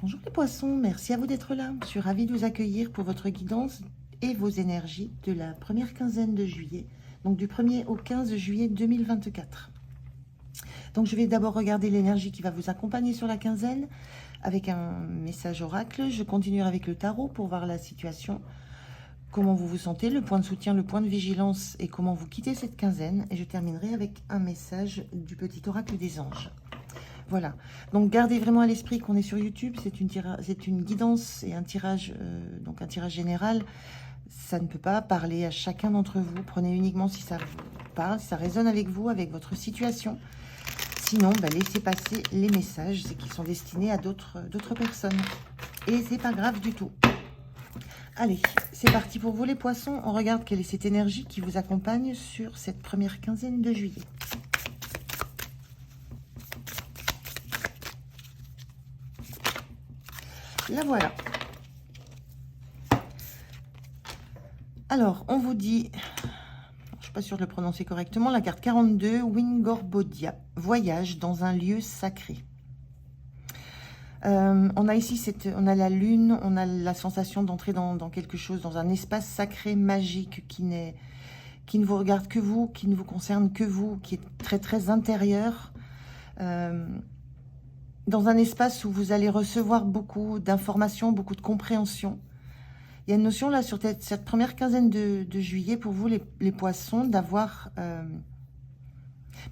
Bonjour les poissons, merci à vous d'être là. Je suis ravie de vous accueillir pour votre guidance et vos énergies de la première quinzaine de juillet, donc du 1er au 15 juillet 2024. Donc je vais d'abord regarder l'énergie qui va vous accompagner sur la quinzaine avec un message oracle. Je continuerai avec le tarot pour voir la situation, comment vous vous sentez, le point de soutien, le point de vigilance et comment vous quittez cette quinzaine. Et je terminerai avec un message du petit oracle des anges. Voilà, donc gardez vraiment à l'esprit qu'on est sur YouTube, c'est une guidance et un tirage, donc un tirage général. Ça ne peut pas parler à chacun d'entre vous. Prenez uniquement si ça vous parle, si ça résonne avec vous, avec votre situation. Sinon, laissez passer les messages, c'est qu'ils sont destinés à d'autres personnes. Et c'est pas grave du tout. Allez, c'est parti pour vous les poissons. On regarde quelle est cette énergie qui vous accompagne sur cette première quinzaine de juillet. La voilà. Alors, on vous dit, je ne suis pas sûre de le prononcer correctement, la carte 42, Wingorbodia, voyage dans un lieu sacré. On a ici, on a la lune, on a la sensation d'entrer dans quelque chose, dans un espace sacré, magique, qui ne vous regarde que vous, qui ne vous concerne que vous, qui est très très intérieur. Dans un espace où vous allez recevoir beaucoup d'informations, beaucoup de compréhension. Il y a une notion là sur cette première quinzaine de juillet pour vous les poissons d'avoir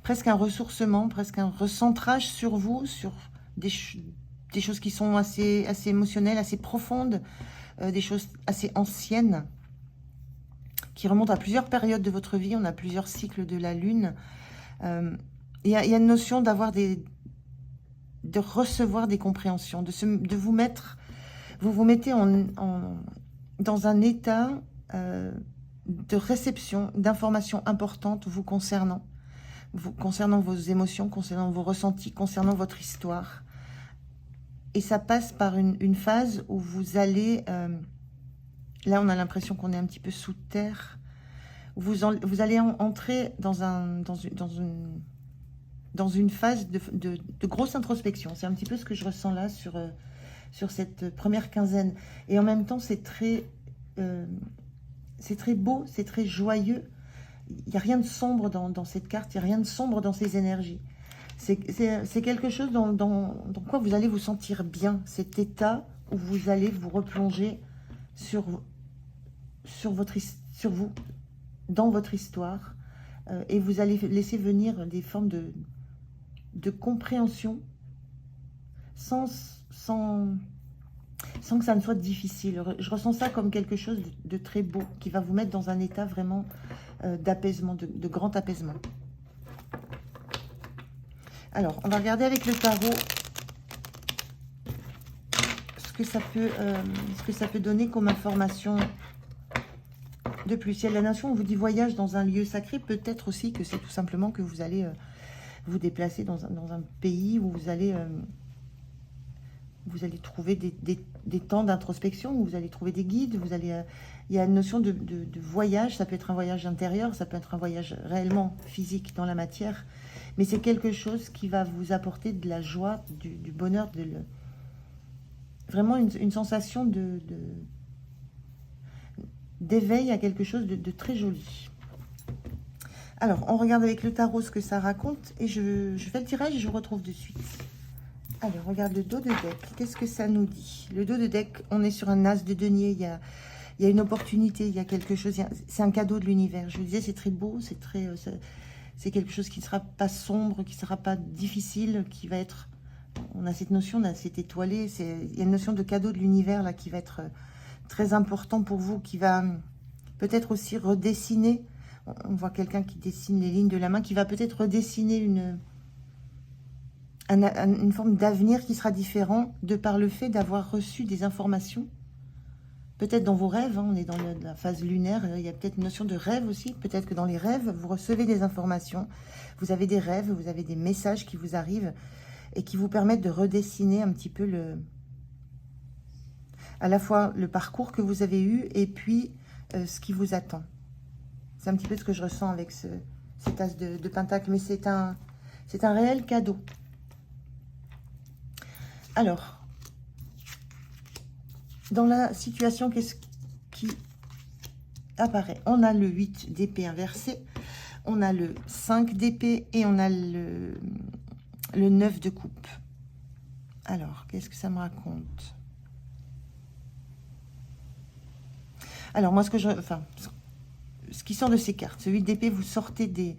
presque un ressourcement, presque un recentrage sur vous, sur des choses qui sont assez émotionnelles, assez profondes, des choses assez anciennes qui remontent à plusieurs périodes de votre vie. On a plusieurs cycles de la lune. Il y a une notion d'avoir de recevoir des compréhensions, de vous mettre, vous vous mettez dans un état de réception d'informations importantes vous concernant vos émotions, concernant vos ressentis, concernant votre histoire. Et ça passe par une phase où vous allez, là on a l'impression qu'on est un petit peu sous terre, vous allez entrer dans une phase de grosse introspection. C'est un petit peu ce que je ressens là sur cette première quinzaine. Et en même temps, c'est très beau, c'est très joyeux. Il n'y a rien de sombre dans cette carte, il n'y a rien de sombre dans ces énergies. C'est quelque chose dans quoi vous allez vous sentir bien. Cet état où vous allez vous replonger sur vous, dans votre histoire. Et vous allez laisser venir des formes de compréhension sans que ça ne soit difficile. Je ressens ça comme quelque chose de très beau, qui va vous mettre dans un état vraiment d'apaisement, de grand apaisement. Alors, on va regarder avec le tarot ce que ça peut donner comme information de plus. Il y a la nation, on vous dit voyage dans un lieu sacré, peut-être aussi que c'est tout simplement que vous allez vous déplacer dans un pays où vous allez trouver des temps d'introspection, où vous allez trouver des guides, il y a une notion de voyage, ça peut être un voyage intérieur, ça peut être un voyage réellement physique dans la matière, mais c'est quelque chose qui va vous apporter de la joie, du bonheur, vraiment une sensation d'éveil à quelque chose de très joli. Alors, on regarde avec le tarot ce que ça raconte, et je fais le tirage et je vous retrouve de suite. Alors, regarde le dos de deck. Qu'est-ce que ça nous dit? Le dos de deck, on est sur un as de denier. Il y a une opportunité, il y a quelque chose. C'est un cadeau de l'univers. Je vous disais, c'est très beau, c'est quelque chose qui ne sera pas sombre, qui ne sera pas difficile, qui va être... On a cette notion, c'est étoilé. Il y a une notion de cadeau de l'univers là qui va être très important pour vous, qui va peut-être aussi redessiner. On voit quelqu'un qui dessine les lignes de la main, qui va peut-être redessiner une forme d'avenir qui sera différent de par le fait d'avoir reçu des informations. Peut-être dans vos rêves, on est dans la phase lunaire, il y a peut-être une notion de rêve aussi. Peut-être que dans les rêves, vous recevez des informations, vous avez des rêves, vous avez des messages qui vous arrivent et qui vous permettent de redessiner un petit peu à la fois le parcours que vous avez eu et puis ce qui vous attend. C'est un petit peu ce que je ressens avec cet as de pentacle, mais c'est un réel cadeau. Alors, Dans la situation, qu'est-ce qui apparaît? On a le 8 d'épée inversé, on a le 5 d'épée et on a le 9 de coupe. Alors, qu'est-ce que ça me raconte? Alors, moi, ce qui sort de ces cartes, ce 8 d'épée, vous sortez des...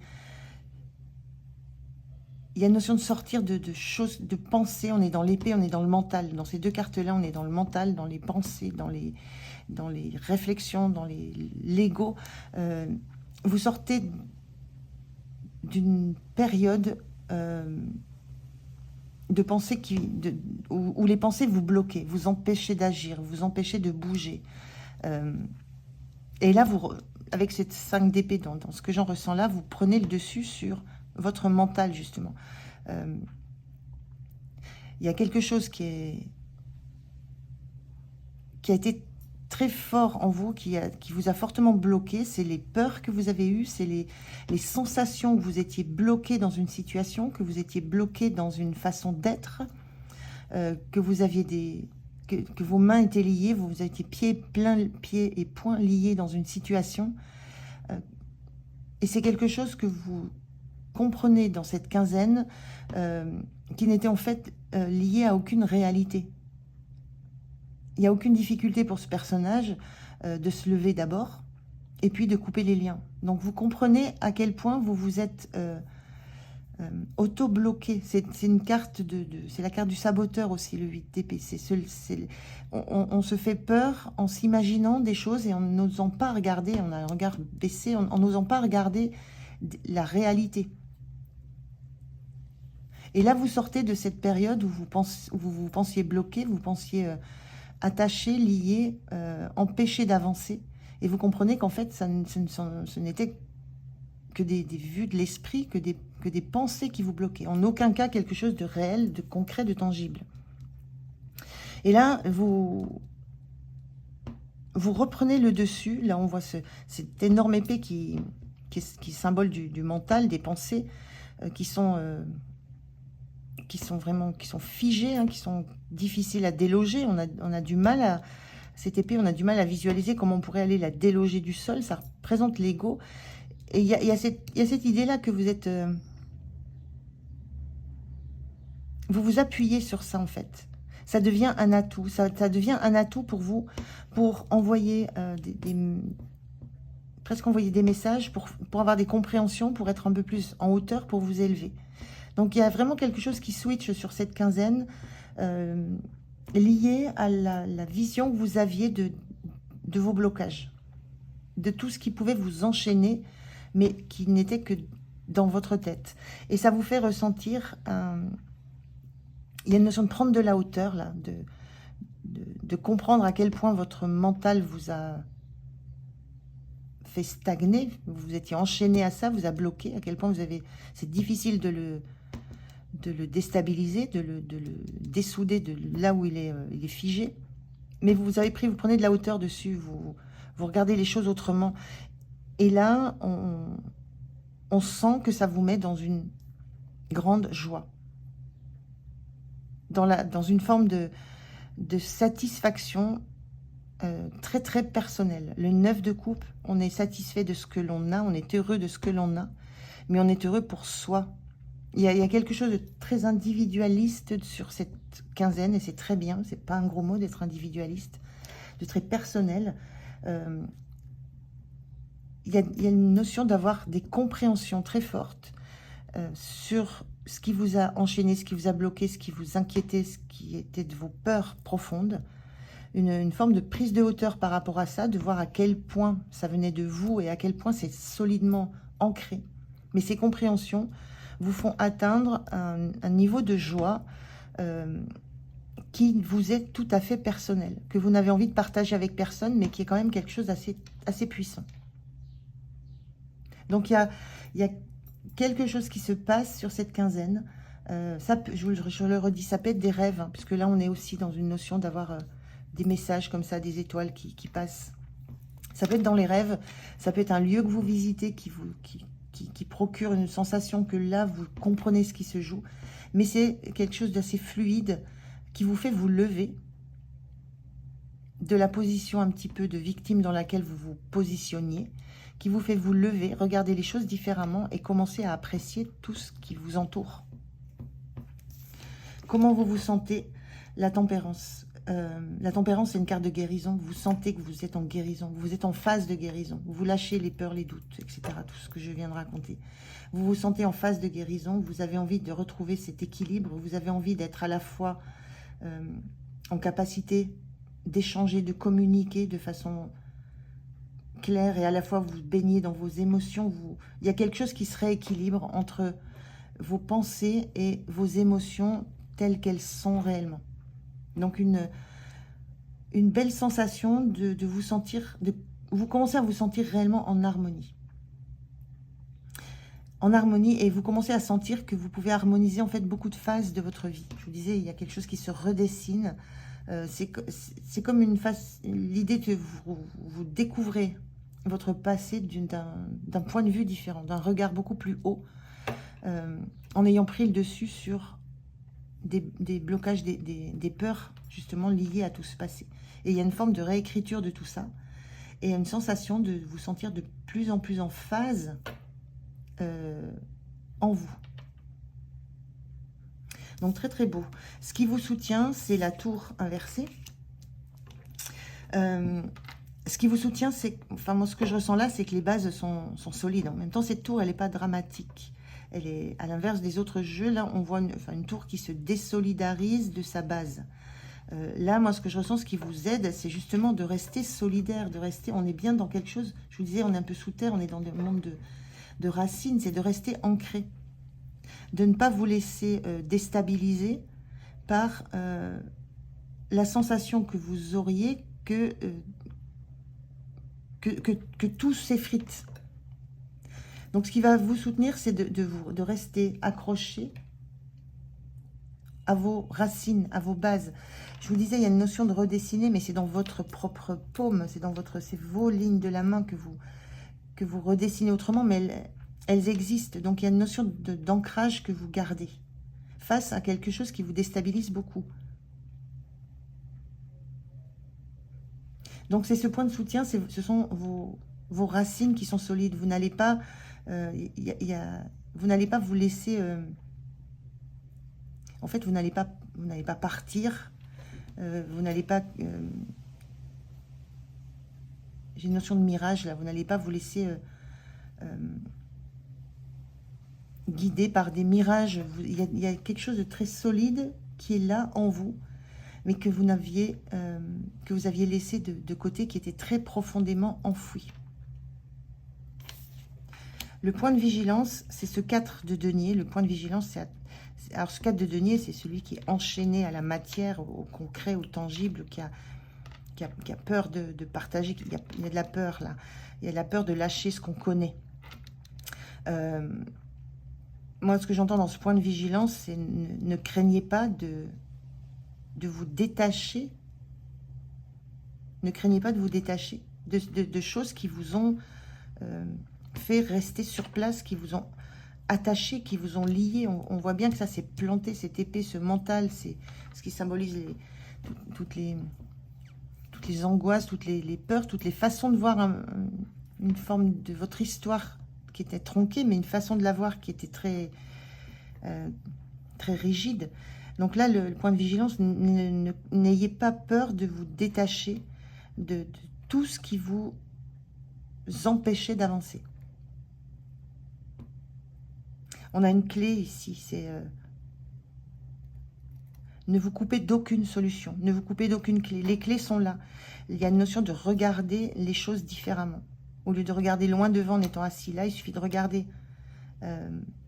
Il y a une notion de sortir de choses, de pensées. On est dans l'épée, on est dans le mental. Dans ces deux cartes-là, on est dans le mental, dans les pensées, dans les réflexions, dans l'ego. Vous sortez d'une période de pensée où les pensées vous bloquent, vous empêchez d'agir, vous empêchez de bouger. Et là, avec cette 5 d'épée, dans ce que j'en ressens là, vous prenez le dessus sur votre mental, justement. Il y a quelque chose qui a été très fort en vous, qui vous a fortement bloqué. C'est les peurs que vous avez eues, c'est les sensations que vous étiez bloqué dans une situation, que vous étiez bloqué dans une façon d'être, que vous aviez que vos mains étaient liées, vous étiez pieds et poings liés dans une situation. Et c'est quelque chose que vous comprenez dans cette quinzaine, qui n'était en fait lié à aucune réalité. Il n'y a aucune difficulté pour ce personnage de se lever d'abord et puis de couper les liens. Donc vous comprenez à quel point vous vous êtes auto-bloqué. C'est une carte c'est la carte du saboteur aussi, le 8 d'épée. On se fait peur en s'imaginant des choses et en n'osant pas regarder, on a un regard baissé, en n'osant pas regarder la réalité. Et là, vous sortez de cette période où vous pensiez bloqué, vous pensiez attaché, lié, empêché d'avancer. Et vous comprenez qu'en fait, ce n'était que des vues de l'esprit, que des pensées qui vous bloquaient. En aucun cas quelque chose de réel, de concret, de tangible. Et là, vous reprenez le dessus. Là, on voit cette énorme épée qui est symbole du mental, des pensées qui sont figées, hein, qui sont difficiles à déloger. On a du mal à... Cette épée, on a du mal à visualiser comment on pourrait aller la déloger du sol. Ça représente l'ego. Et il y a cette idée-là que vous êtes... vous vous appuyez sur ça, en fait. Ça devient un atout. Ça devient un atout pour vous, pour envoyer presque envoyer des messages, pour avoir des compréhensions, pour être un peu plus en hauteur, pour vous élever. Donc, il y a vraiment quelque chose qui switch sur cette quinzaine, lié à la vision que vous aviez de vos blocages, de tout ce qui pouvait vous enchaîner, mais qui n'était que dans votre tête. Et ça vous fait ressentir... il y a une notion de prendre de la hauteur, là, de comprendre à quel point votre mental vous a fait stagner, vous étiez enchaîné à ça, vous a bloqué, à quel point c'est difficile de le déstabiliser, de le dessouder de là où il est figé. Mais vous prenez de la hauteur dessus, vous regardez les choses autrement. Et là, on sent que ça vous met dans une grande joie. Dans une forme de satisfaction très très personnelle. Le 9 de coupe, on est satisfait de ce que l'on a, on est heureux de ce que l'on a, mais on est heureux pour soi. Il y a quelque chose de très individualiste sur cette quinzaine, et c'est très bien, c'est pas un gros mot d'être individualiste, de très personnel. Il y a une notion d'avoir des compréhensions très fortes sur ce qui vous a enchaîné, ce qui vous a bloqué, ce qui vous inquiétait, ce qui était de vos peurs profondes. Une forme de prise de hauteur par rapport à ça, de voir à quel point ça venait de vous et à quel point c'est solidement ancré. Mais ces compréhensions vous font atteindre un niveau de joie qui vous est tout à fait personnel, que vous n'avez envie de partager avec personne, mais qui est quand même quelque chose d'assez puissant. Donc il y a quelque chose qui se passe sur cette quinzaine. Je le redis, ça peut être des rêves, hein, puisque là on est aussi dans une notion d'avoir des messages comme ça, des étoiles qui passent. Ça peut être dans les rêves, ça peut être un lieu que vous visitez qui procure une sensation que là vous comprenez ce qui se joue, mais c'est quelque chose d'assez fluide qui vous fait vous lever de la position un petit peu de victime dans laquelle vous vous positionniez, qui vous fait vous lever, regarder les choses différemment et commencer à apprécier tout ce qui vous entoure. Comment vous vous sentez? La tempérance. La tempérance, c'est une carte de guérison. Vous sentez que vous êtes en guérison. Vous êtes en phase de guérison. Vous lâchez les peurs, les doutes, etc. Tout ce que je viens de raconter. Vous vous sentez en phase de guérison. Vous avez envie de retrouver cet équilibre. Vous avez envie d'être à la fois en capacité d'échanger, de communiquer de façon claire et à la fois vous baignez dans vos émotions. Il y a quelque chose qui se rééquilibre entre vos pensées et vos émotions telles qu'elles sont réellement. Donc une belle sensation de vous sentir, vous commencez à vous sentir réellement en harmonie. En harmonie, et vous commencez à sentir que vous pouvez harmoniser en fait beaucoup de phases de votre vie. Je vous disais, il y a quelque chose qui se redessine. C'est comme une phase, l'idée que vous découvrez votre passé d'un point de vue différent, d'un regard beaucoup plus haut, en ayant pris le dessus sur des blocages, des peurs justement liées à tout ce passé. Et il y a une forme de réécriture de tout ça, et une sensation de vous sentir de plus en plus en phase en vous. Donc très très beau. Ce qui vous soutient, c'est la tour inversée. Ce qui vous soutient, c'est, enfin moi ce que je ressens là, c'est que les bases sont solides. En même temps, cette tour, elle n'est pas dramatique. Elle est à l'inverse des autres jeux. Là, on voit une tour qui se désolidarise de sa base. Là, moi, ce que je ressens, ce qui vous aide, c'est justement de rester solidaire, de rester. On est bien dans quelque chose. Je vous disais, on est un peu sous terre, on est dans le monde de racines. C'est de rester ancré, de ne pas vous laisser déstabiliser par la sensation que vous auriez que tout s'effrite. Donc, ce qui va vous soutenir, c'est de rester accroché à vos racines, à vos bases. Je vous disais, il y a une notion de redessiner, mais c'est dans votre propre paume, c'est vos lignes de la main que vous redessinez autrement, mais elles existent. Donc, il y a une notion d'ancrage que vous gardez face à quelque chose qui vous déstabilise beaucoup. Donc, c'est ce point de soutien, ce sont vos racines qui sont solides. Vous n'allez pas, vous n'allez pas vous laisser... en fait, vous n'allez pas partir. Vous n'allez pas... j'ai une notion de mirage, là. Vous n'allez pas vous laisser guider par des mirages. Il y a quelque chose de très solide qui est là en vous, mais que vous aviez laissé de côté, qui était très profondément enfoui. Le point de vigilance, c'est ce 4 de denier. Le point de vigilance, alors ce 4 de denier, c'est celui qui est enchaîné à la matière, au concret, au tangible, qui a peur de partager. Il y a de la peur là. Il y a de la peur de lâcher ce qu'on connaît. Moi, ce que j'entends dans ce point de vigilance, c'est ne craignez pas de vous détacher. Ne craignez pas de vous détacher de choses qui vous ont fait rester sur place, qui vous ont attaché, qui vous ont lié. On voit bien que ça s'est planté, cette épée, ce mental, c'est ce qui symbolise toutes les angoisses, toutes les peurs, toutes les façons de voir une forme de votre histoire qui était tronquée, mais une façon de la voir qui était très rigide. Donc là, le point de vigilance, n'ayez pas peur de vous détacher de tout ce qui vous empêchait d'avancer. On a une clé ici, c'est ne vous coupez d'aucune solution, ne vous coupez d'aucune clé. Les clés sont là. Il y a une notion de regarder les choses différemment. Au lieu de regarder loin devant en étant assis là, il suffit de regarder,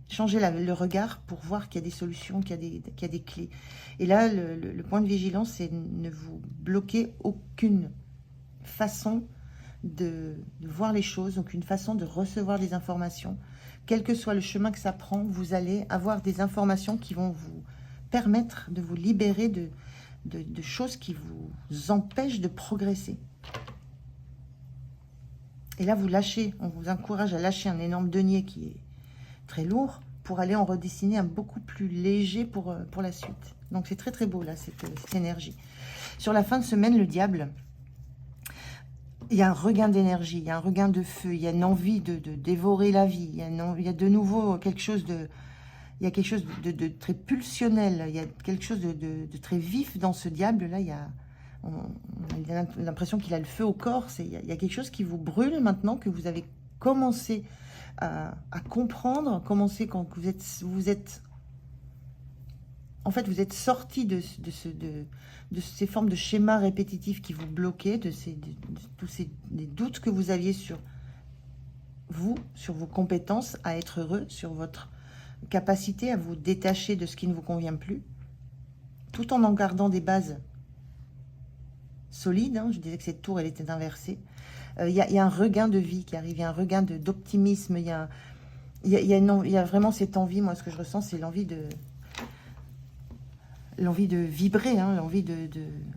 changer le regard pour voir qu'il y a des solutions, qu'il y a des clés. Et là, le point de vigilance, c'est ne vous bloquer aucune façon de voir les choses, aucune façon de recevoir des informations. Quel que soit le chemin que ça prend, vous allez avoir des informations qui vont vous permettre de vous libérer de choses qui vous empêchent de progresser. Et là, vous lâchez, on vous encourage à lâcher un énorme denier qui est très lourd pour aller en redessiner un beaucoup plus léger pour la suite. Donc, c'est très, très beau, là, cette énergie. Sur la fin de semaine, le diable. il y a un regain d'énergie, il y a un regain de feu, il y a une envie de dévorer la vie, il y a de nouveau quelque chose de... Il y a quelque chose de très pulsionnel, il y a quelque chose de très vif dans ce diable-là. On a l'impression qu'il a le feu au corps. Il y a quelque chose qui vous brûle maintenant, que vous avez commencé à comprendre, commencé quand en fait, vous êtes sorti de ces formes de schémas répétitifs qui vous bloquaient, de tous ces des doutes que vous aviez sur vous, sur vos compétences à être heureux, sur votre capacité à vous détacher de ce qui ne vous convient plus, tout en gardant des bases solides. Je disais que cette tour, elle était inversée. Il y a un regain de vie qui arrive, il y a un regain d'optimisme, il y a vraiment cette envie. Moi, ce que je ressens, c'est l'envie de vibrer, l'envie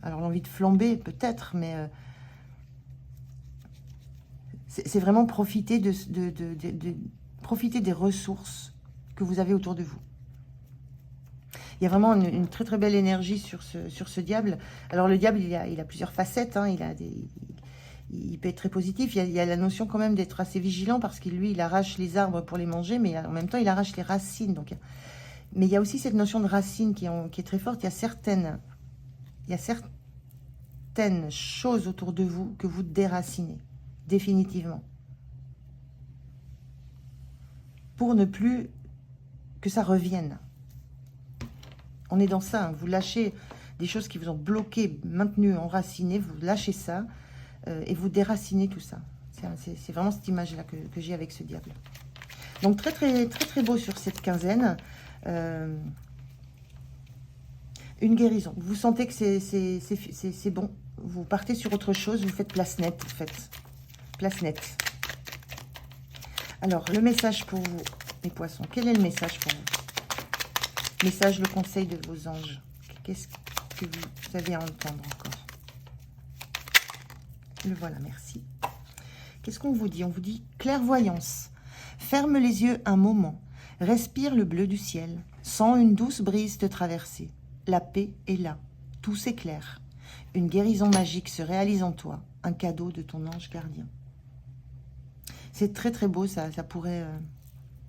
alors l'envie de flamber peut-être, mais c'est vraiment profiter profiter des ressources que vous avez autour de vous. Il y a vraiment une très très belle énergie sur ce diable. Alors le diable, il a plusieurs facettes, il peut être très positif. Il y a la notion quand même d'être assez vigilant, parce que lui, il arrache les arbres pour les manger, mais en même temps, il arrache les racines. Mais il y a aussi cette notion de racine qui est très forte. Il y a certaines choses autour de vous que vous déracinez, définitivement. Pour ne plus que ça revienne. On est dans ça, vous lâchez des choses qui vous ont bloqué, maintenu, enraciné, vous lâchez ça et vous déracinez tout ça. C'est vraiment cette image-là que j'ai avec ce diable. Donc très très très très beau sur cette quinzaine. Une guérison. Vous sentez que c'est bon. Vous partez sur autre chose, vous faites place nette, en fait. Place nette. Alors, le message pour vous, les poissons. Quel est le message pour vous? Message, le conseil de vos anges. Qu'est-ce que vous avez à entendre encore? Le voilà, merci. Qu'est-ce qu'on vous dit? On vous dit clairvoyance. Ferme les yeux un moment. Respire le bleu du ciel. Sens une douce brise te traverser. La paix est là. Tout s'éclaire. Une guérison magique se réalise en toi. Un cadeau de ton ange gardien. C'est très très beau, ça pourrait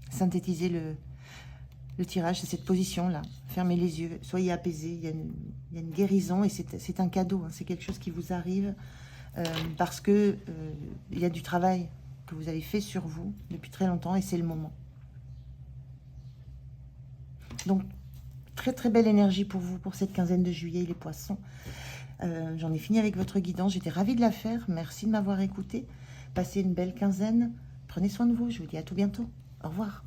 synthétiser le tirage, c'est cette position-là. Fermez les yeux, soyez apaisés, il y a une guérison et c'est un cadeau, c'est quelque chose qui vous arrive parce que il y a du travail que vous avez fait sur vous depuis très longtemps et c'est le moment. Donc, très très belle énergie pour vous, pour cette quinzaine de juillet, les poissons. J'en ai fini avec votre guidance, j'étais ravie de la faire, merci de m'avoir écouté. Passez une belle quinzaine, prenez soin de vous, je vous dis à tout bientôt, au revoir.